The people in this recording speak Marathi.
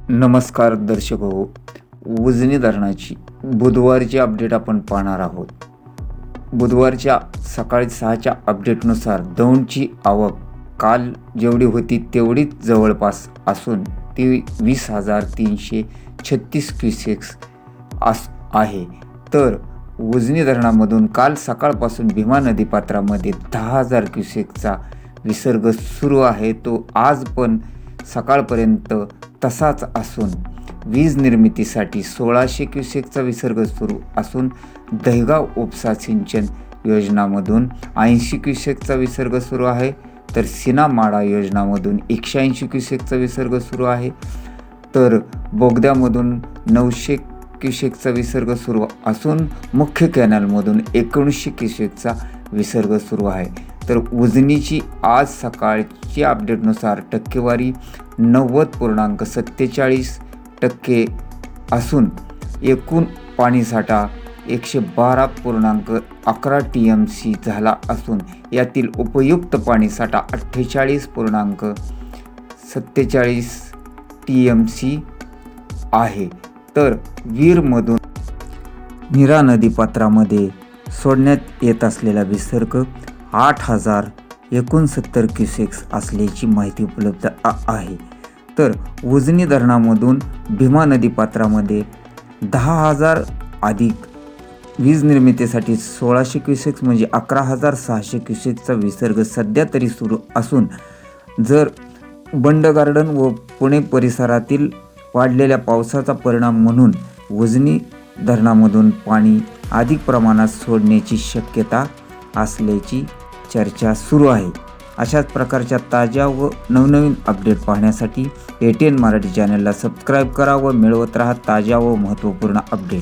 नमस्कार दर्शक हो. उजनी धरणाची बुधवारची अपडेट आपण पाहणार आहोत. बुधवारच्या सकाळी 6च्या अपडेटनुसार दौंडची आवक काल जेवढी होती तेवढीच जवळपास असून ती 20,336 क्युसेक्स आहे. तर उजनी धरणामधून काल सकाळपासून भीमा नदीपात्रामध्ये 10,000 क्युसेकचा विसर्ग सुरू आहे. तो आज पण सकाळपर्यंत तसाच असून वीज निर्मितीसाठी 1,600 क्युसेकचा विसर्ग सुरू असून दहेगाव उपसा सिंचन योजनामधून 80 क्युसेकचा विसर्ग सुरू आहे. तर सीना-माडा योजनामधून 180 क्युसेकचा विसर्ग सुरू आहे. तर बोगद्यामधून 900 क्युसेकचा विसर्ग सुरू असून मुख्य कॅनलमधून 1900 क्युसेकचा विसर्ग सुरू आहे. तर उजनीची आज सकाळची अपडेटनुसार टक्केवारी 90.47% असून एकूण पाणीसाठा 112.11 TMC झाला असून यातील उपयुक्त पाणीसाठा 48.47 TMC आहे. तर वीरमधून नीरा नदीपात्रामध्ये सोडण्यात येत असलेला विसर्ग 8,069 क्युसेक्स असल्याची माहिती उपलब्ध आहे. तर उजनी धरणामधून भीमा नदीपात्रामध्ये 10,000 अधिक वीज निर्मितीसाठी 1,600 क्युसेक्स म्हणजे 11,600 क्युसेकचा विसर्ग सध्या तरी सुरू असून जर बंड गार्डन व पुणे परिसरातील वाढलेल्या पावसाचा परिणाम म्हणून उजनी धरणामधून पाणी अधिक प्रमाणात सोडण्याची शक्यता असल्याची चर्चा सुरू आहे. अशाच प्रकारच्या ताज्या व नवनवीन अपडेट पाहण्यासाठी ATN मराठी चॅनलला सबस्क्राईब करा व मिळवत राहा ताज्या व महत्त्वपूर्ण अपडेट.